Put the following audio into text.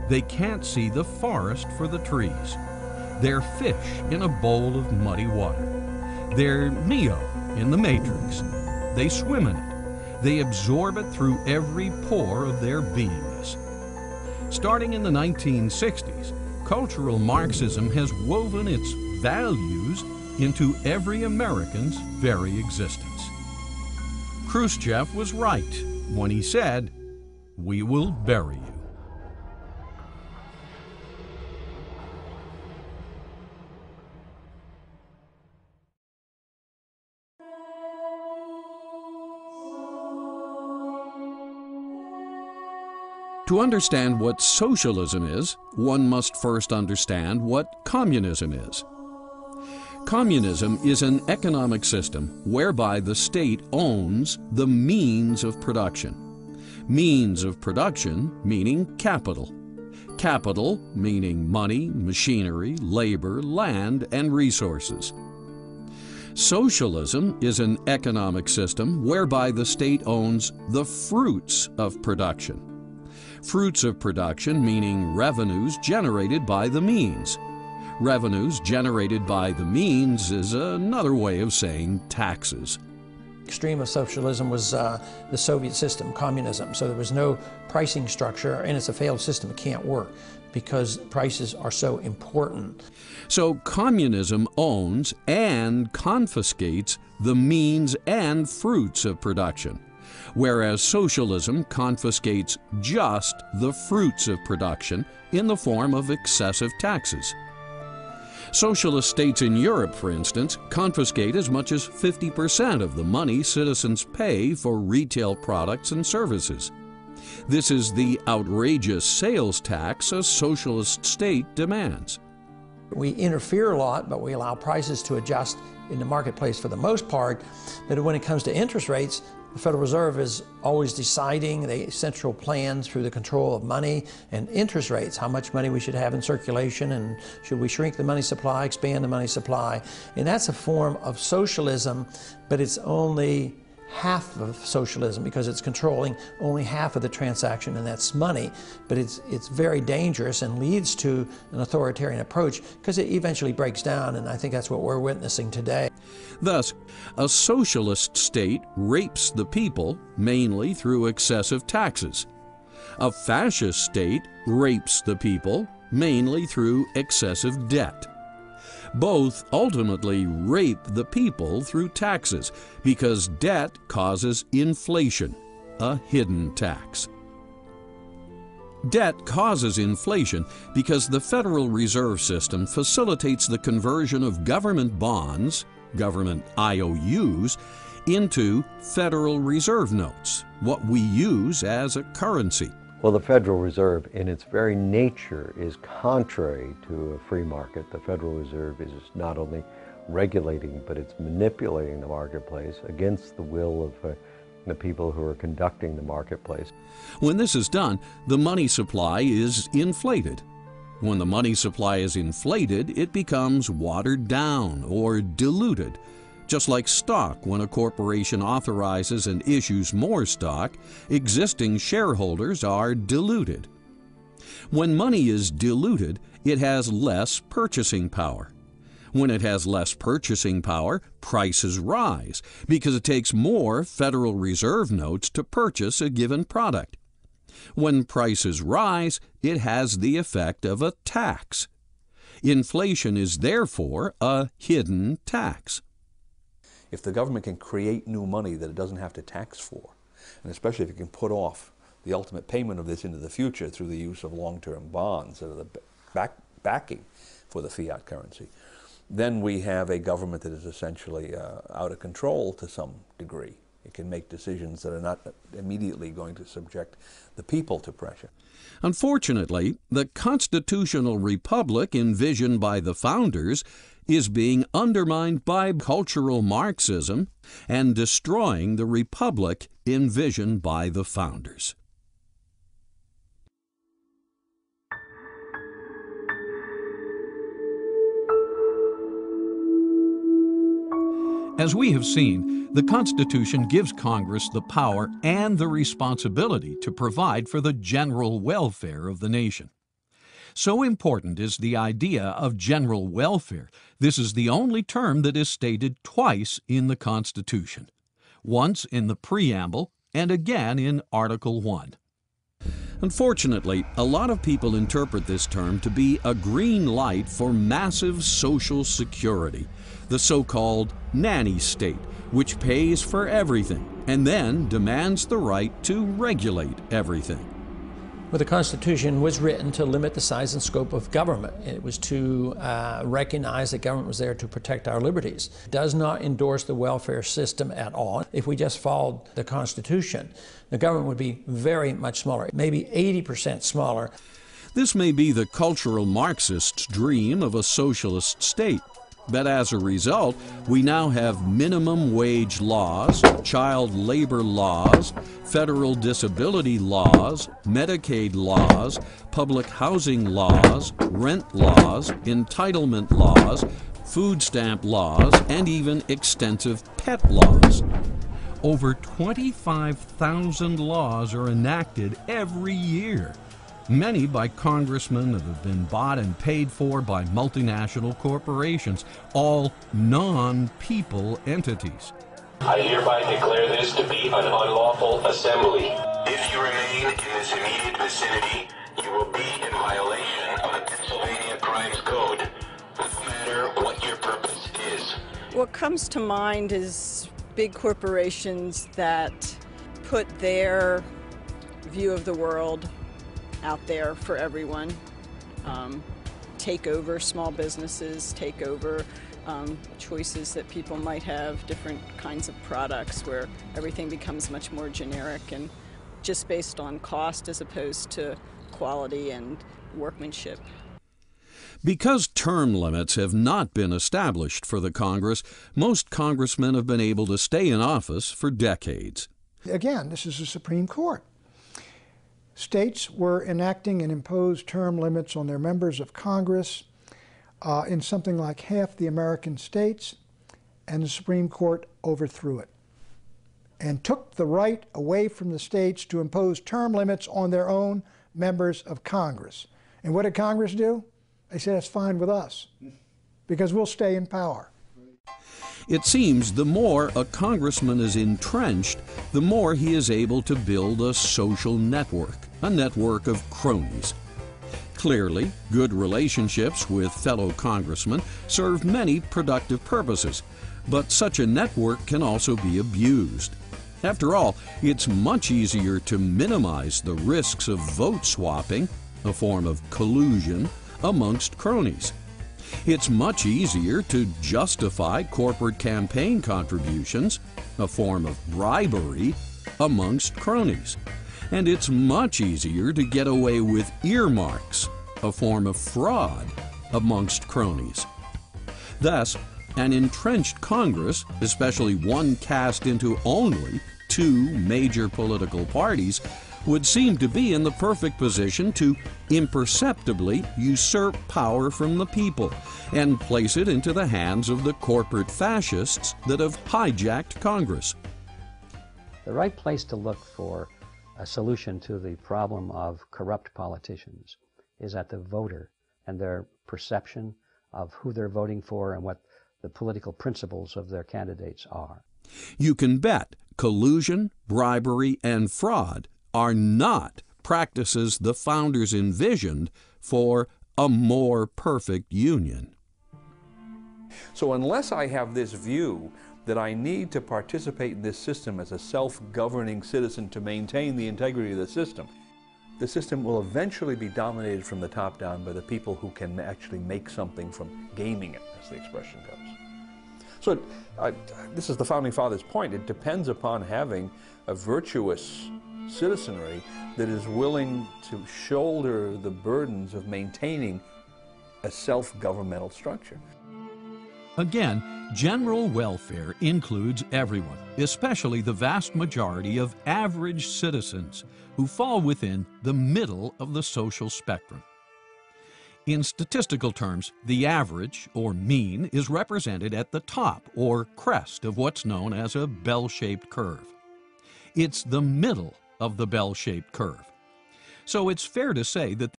They can't see the forest for the trees. They're fish in a bowl of muddy water. They're Neo in the Matrix. They swim in it. They absorb it through every pore of their beingness. Starting in the 1960s, cultural Marxism has woven its values into every American's very existence. Khrushchev was right when he said, "We will bury you." To understand what socialism is, one must first understand what communism is. Communism is an economic system whereby the state owns the means of production. Means of production meaning capital. Capital meaning money, machinery, labor, land, and resources. Socialism is an economic system whereby the state owns the fruits of production. Fruits of production meaning revenues generated by the means. Revenues generated by the means is another way of saying taxes. Extreme of socialism was the Soviet system, communism. So there was no pricing structure, and it's a failed system. It can't work because prices are so important. So communism owns and confiscates the means and fruits of production, whereas socialism confiscates just the fruits of production in the form of excessive taxes. Socialist states in Europe, for instance, confiscate as much as 50% of the money citizens pay for retail products and services. This is the outrageous sales tax a socialist state demands. We interfere a lot, but we allow prices to adjust in the marketplace for the most part. But when it comes to interest rates, the Federal Reserve is always deciding the central plan through the control of money and interest rates, how much money we should have in circulation, and should we shrink the money supply, expand the money supply. And that's a form of socialism, but it's only half of socialism because it's controlling only half of the transaction, and that's money. But it's very dangerous and leads to an authoritarian approach because it eventually breaks down, and I think that's what we're witnessing today. Thus, a socialist state rapes the people mainly through excessive taxes. A fascist state rapes the people mainly through excessive debt. Both ultimately rape the people through taxes because debt causes inflation, a hidden tax. Debt causes inflation because the Federal Reserve System facilitates the conversion of government bonds, government IOUs, into Federal Reserve notes, what we use as a currency. Well, the Federal Reserve, in its very nature, is contrary to a free market. The Federal Reserve is not only regulating, but it's manipulating the marketplace against the will of the people who are conducting the marketplace. When this is done, the money supply is inflated. When the money supply is inflated, it becomes watered down or diluted. Just like stock, when a corporation authorizes and issues more stock, existing shareholders are diluted. When money is diluted, it has less purchasing power. When it has less purchasing power, prices rise because it takes more Federal Reserve notes to purchase a given product. When prices rise, it has the effect of a tax. Inflation is therefore a hidden tax. If the government can create new money that it doesn't have to tax for, and especially if it can put off the ultimate payment of this into the future through the use of long-term bonds that are the backing for the fiat currency, then we have a government that is essentially out of control to some degree. It can make decisions that are not immediately going to subject the people to pressure. Unfortunately, the constitutional republic envisioned by the founders is being undermined by cultural Marxism and destroying the republic envisioned by the founders. As we have seen, the Constitution gives Congress the power and the responsibility to provide for the general welfare of the nation. So important is the idea of general welfare. This is the only term that is stated twice in the Constitution, once in the preamble and again in Article 1. Unfortunately, a lot of people interpret this term to be a green light for massive social security, the so-called nanny state, which pays for everything and then demands the right to regulate everything. Well, the Constitution was written to limit the size and scope of government. It was to recognize that government was there to protect our liberties. It does not endorse the welfare system at all. If we just followed the Constitution, the government would be very much smaller, maybe 80% smaller. This may be the cultural Marxist's dream of a socialist state. But as a result, we now have minimum wage laws, child labor laws, federal disability laws, Medicaid laws, public housing laws, rent laws, entitlement laws, food stamp laws, and even extensive pet laws. Over 25,000 laws are enacted every year, many by congressmen that have been bought and paid for by multinational corporations, all non-people entities. I hereby declare this to be an unlawful assembly. If you remain in this immediate vicinity, you will be in violation of the Pennsylvania Crimes Code, no matter what your purpose is. What comes to mind is big corporations that put their view of the world out there for everyone, take over small businesses, take over choices that people might have, different kinds of products where everything becomes much more generic and just based on cost as opposed to quality and workmanship. Because term limits have not been established for the Congress, most congressmen have been able to stay in office for decades. Again, this is the Supreme Court. States were enacting and imposed term limits on their members of Congress in something like half the American states, and the Supreme Court overthrew it and took the right away from the states to impose term limits on their own members of Congress. And what did Congress do? They said, that's fine with us, because we'll stay in power. It seems the more a congressman is entrenched, the more he is able to build a social network, a network of cronies. Clearly, good relationships with fellow congressmen serve many productive purposes, but such a network can also be abused. After all, it's much easier to minimize the risks of vote swapping, a form of collusion, amongst cronies. It's much easier to justify corporate campaign contributions, a form of bribery, amongst cronies. And it's much easier to get away with earmarks, a form of fraud, amongst cronies. Thus, an entrenched Congress, especially one cast into only two major political parties, would seem to be in the perfect position to imperceptibly usurp power from the people and place it into the hands of the corporate fascists that have hijacked Congress. The right place to look for a solution to the problem of corrupt politicians is at the voter and their perception of who they're voting for and what the political principles of their candidates are. You can bet collusion, bribery, and fraud are not practices the founders envisioned for a more perfect union. So unless I have this view that I need to participate in this system as a self-governing citizen to maintain the integrity of the system will eventually be dominated from the top down by the people who can actually make something from gaming it, as the expression goes. So this is the Founding Fathers' point. It depends upon having a virtuous citizenry that is willing to shoulder the burdens of maintaining a self-governmental structure. Again, general welfare includes everyone, especially the vast majority of average citizens who fall within the middle of the social spectrum. In statistical terms, the average, or mean, is represented at the top, or crest, of what's known as a bell-shaped curve. It's the middle of the bell-shaped curve. So it's fair to say that